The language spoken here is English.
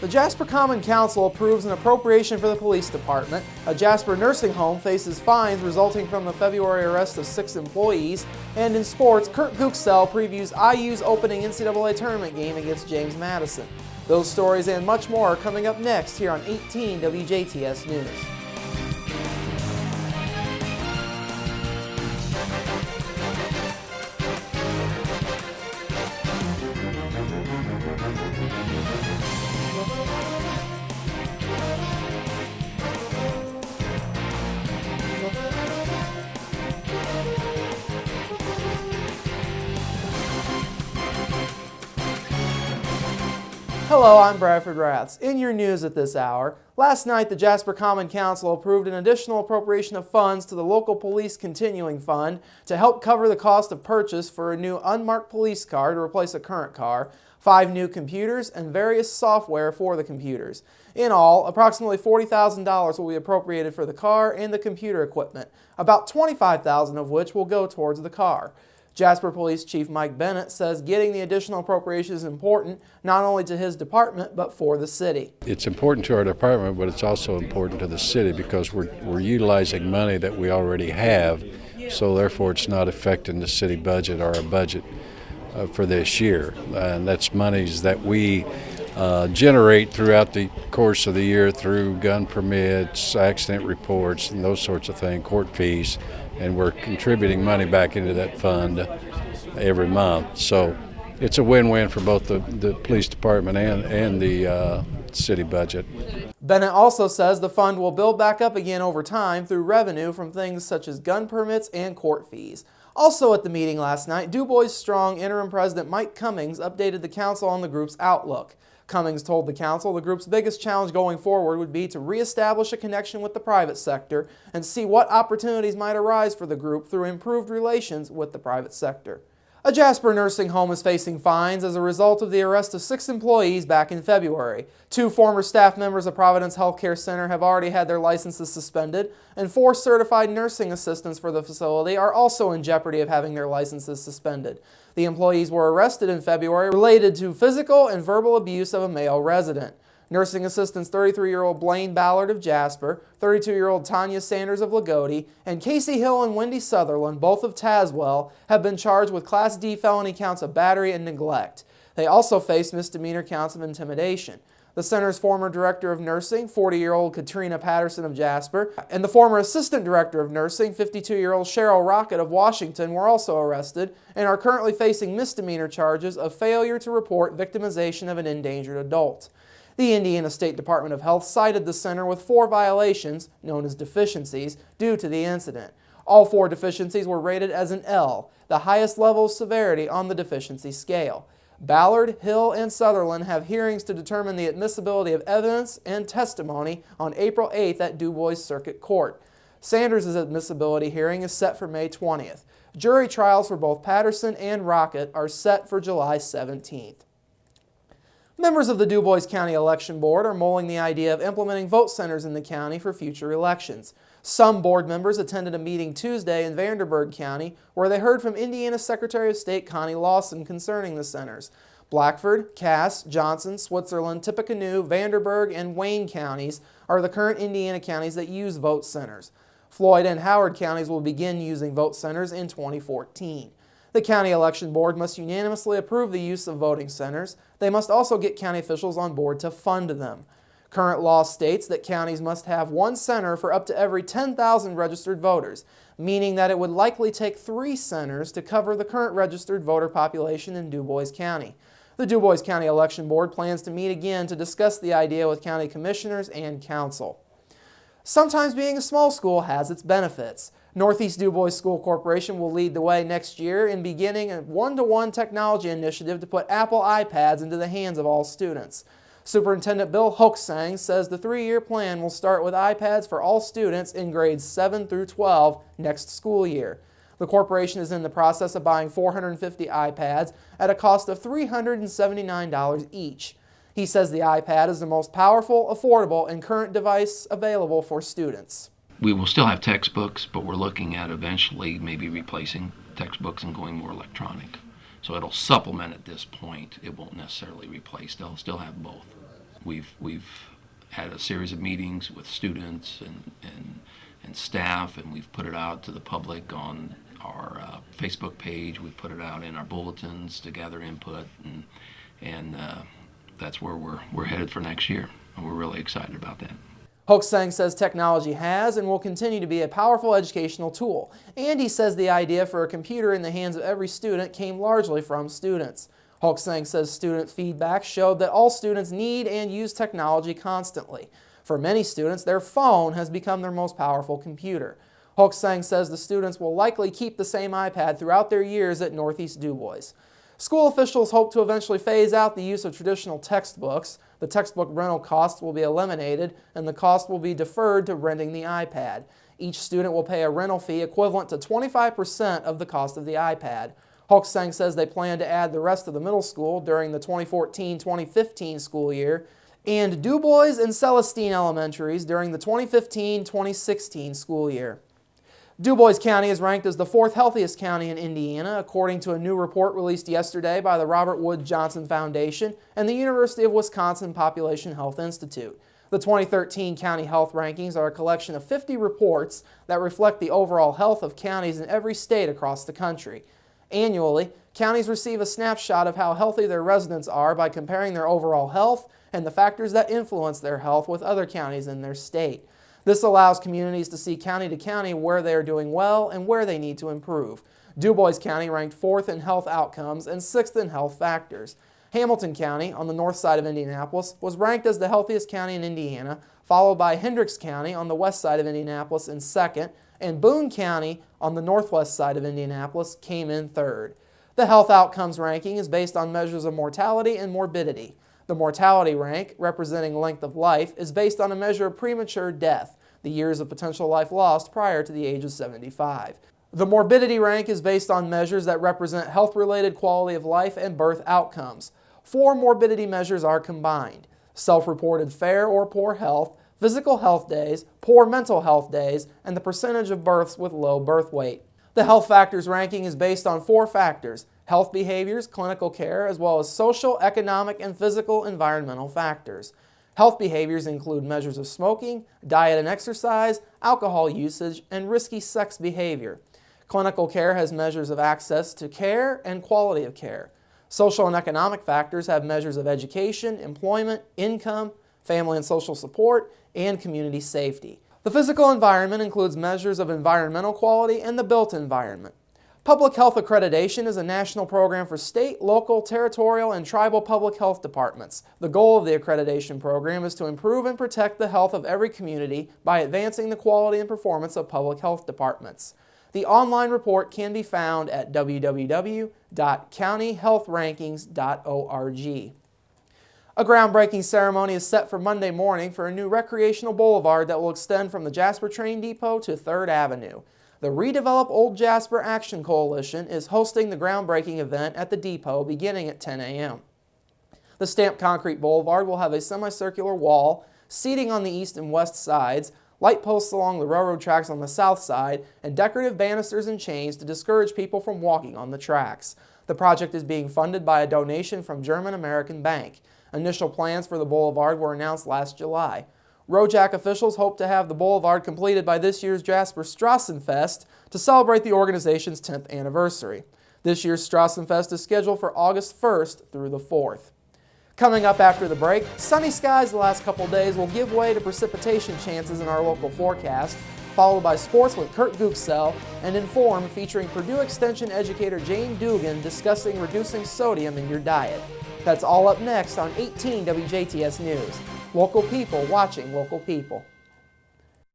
The Jasper Common Council approves an appropriation for the police department. A Jasper nursing home faces fines resulting from the February arrest of 6 employees. And in sports, Kurt Guxell previews IU's opening NCAA tournament game against James Madison. Those stories and much more are coming up next here on 18 WJTS News. Hello, I'm Bradford Raths. In your news at this hour, last night the Jasper Common Council approved an additional appropriation of funds to the local police continuing fund to help cover the cost of purchase for a new unmarked police car to replace a current car, 5 new computers, and various software for the computers. In all, approximately $40,000 will be appropriated for the car and the computer equipment, about $25,000 of which will go towards the car. Jasper Police Chief Mike Bennett says getting the additional appropriation is important not only to his department but for the city. It's important to our department, but it's also important to the city because we're utilizing money that we already have, so therefore it's not affecting the city budget or our budget for this year. And that's monies that we generate throughout the course of the year through gun permits, accident reports, and those sorts of things, court fees. And we're contributing money back into that fund every month. So it's a win-win for both the police department and the city budget. Bennett also says the fund will build back up again over time through revenue from things such as gun permits and court fees. Also at the meeting last night, DuBois Strong interim president Mike Cummings updated the council on the group's outlook. Cummings told the council the group's biggest challenge going forward would be to reestablish a connection with the private sector and see what opportunities might arise for the group through improved relations with the private sector. A Jasper nursing home is facing fines as a result of the arrest of 6 employees back in February. 2 former staff members of Providence Healthcare Center have already had their licenses suspended, and 4 certified nursing assistants for the facility are also in jeopardy of having their licenses suspended. The employees were arrested in February related to physical and verbal abuse of a male resident. Nursing assistants 33-year-old Blaine Ballard of Jasper, 32-year-old Tanya Sanders of Lagodi, and Casey Hill and Wendy Sutherland, both of Tazewell, have been charged with Class D felony counts of battery and neglect. They also face misdemeanor counts of intimidation. The center's former director of nursing, 40-year-old Katrina Patterson of Jasper, and the former assistant director of nursing, 52-year-old Cheryl Rocket of Washington, were also arrested and are currently facing misdemeanor charges of failure to report victimization of an endangered adult. The Indiana State Department of Health cited the center with 4 violations, known as deficiencies, due to the incident. All 4 deficiencies were rated as an L, the highest level of severity on the deficiency scale. Ballard, Hill, and Sutherland have hearings to determine the admissibility of evidence and testimony on April 8th at DuBois Circuit Court. Sanders' admissibility hearing is set for May 20th. Jury trials for both Patterson and Rocket are set for July 17th. Members of the DuBois County Election Board are mulling the idea of implementing vote centers in the county for future elections. Some board members attended a meeting Tuesday in Vanderburgh County where they heard from Indiana Secretary of State Connie Lawson concerning the centers. Blackford, Cass, Johnson, Switzerland, Tippecanoe, Vanderburgh, and Wayne counties are the current Indiana counties that use vote centers. Floyd and Howard counties will begin using vote centers in 2014. The County Election Board must unanimously approve the use of voting centers. They must also get county officials on board to fund them. Current law states that counties must have 1 center for up to every 10,000 registered voters, meaning that it would likely take 3 centers to cover the current registered voter population in DuBois County. The DuBois County Election Board plans to meet again to discuss the idea with county commissioners and council. Sometimes being a small school has its benefits. Northeast DuBois School Corporation will lead the way next year in beginning a one-to-one technology initiative to put Apple iPads into the hands of all students. Superintendent Bill Hoaxang says the 3-year plan will start with iPads for all students in grades 7 through 12 next school year. The corporation is in the process of buying 450 iPads at a cost of $379 each. He says the iPad is the most powerful, affordable, and current device available for students. We will still have textbooks, but we're looking at eventually maybe replacing textbooks and going more electronic. So it'll supplement at this point. It won't necessarily replace. They'll still have both. We've had a series of meetings with students and staff, and we've put it out to the public on our Facebook page. We put it out in our bulletins to gather input, and that's where we're headed for next year, and we're really excited about that. Hoaxsang says technology has and will continue to be a powerful educational tool, and he says the idea for a computer in the hands of every student came largely from students. Hoaxsang says student feedback showed that all students need and use technology constantly. For many students, their phone has become their most powerful computer. Hoaxsang says the students will likely keep the same iPad throughout their years at Northeast DuBois. School officials hope to eventually phase out the use of traditional textbooks. The textbook rental costs will be eliminated, and the cost will be deferred to renting the iPad. Each student will pay a rental fee equivalent to 25% of the cost of the iPad. Hoaxsang says they plan to add the rest of the middle school during the 2014-2015 school year, and DuBois and Celestine Elementaries during the 2015-2016 school year. DuBois County is ranked as the 4th healthiest county in Indiana, according to a new report released yesterday by the Robert Wood Johnson Foundation and the University of Wisconsin Population Health Institute. The 2013 County Health Rankings are a collection of 50 reports that reflect the overall health of counties in every state across the country. Annually, counties receive a snapshot of how healthy their residents are by comparing their overall health and the factors that influence their health with other counties in their state. This allows communities to see county to county where they are doing well and where they need to improve. DuBois County ranked 4th in health outcomes and 6th in health factors. Hamilton County, on the north side of Indianapolis, was ranked as the healthiest county in Indiana, followed by Hendricks County on the west side of Indianapolis in 2nd, and Boone County on the northwest side of Indianapolis came in 3rd. The health outcomes ranking is based on measures of mortality and morbidity. The mortality rank, representing length of life, is based on a measure of premature death, the years of potential life lost prior to the age of 75. The morbidity rank is based on measures that represent health-related quality of life and birth outcomes. 4 morbidity measures are combined: self-reported fair or poor health, physical health days, poor mental health days, and the percentage of births with low birth weight. The health factors ranking is based on 4 factors: health behaviors, clinical care, as well as social, economic, and physical environmental factors. Health behaviors include measures of smoking, diet and exercise, alcohol usage, and risky sex behavior. Clinical care has measures of access to care and quality of care. Social and economic factors have measures of education, employment, income, family and social support, and community safety. The physical environment includes measures of environmental quality and the built environment. Public Health Accreditation is a national program for state, local, territorial, and tribal public health departments. The goal of the accreditation program is to improve and protect the health of every community by advancing the quality and performance of public health departments. The online report can be found at www.countyhealthrankings.org. A groundbreaking ceremony is set for Monday morning for a new recreational boulevard that will extend from the Jasper Train Depot to 3rd Avenue. The Redevelop Old Jasper Action Coalition is hosting the groundbreaking event at the depot beginning at 10 a.m. The stamped concrete boulevard will have a semicircular wall, seating on the east and west sides, light posts along the railroad tracks on the south side, and decorative banisters and chains to discourage people from walking on the tracks. The project is being funded by a donation from German American Bank. Initial plans for the boulevard were announced last July. Rojac officials hope to have the boulevard completed by this year's Jasper Strassenfest to celebrate the organization's 10th anniversary. This year's Strassenfest is scheduled for August 1st through the 4th. Coming up after the break, sunny skies the last couple days will give way to precipitation chances in our local forecast, followed by sports with Kurt Guxell and Inform featuring Purdue Extension educator Jane Dugan discussing reducing sodium in your diet. That's all up next on 18 WJTS News. Local people watching local people.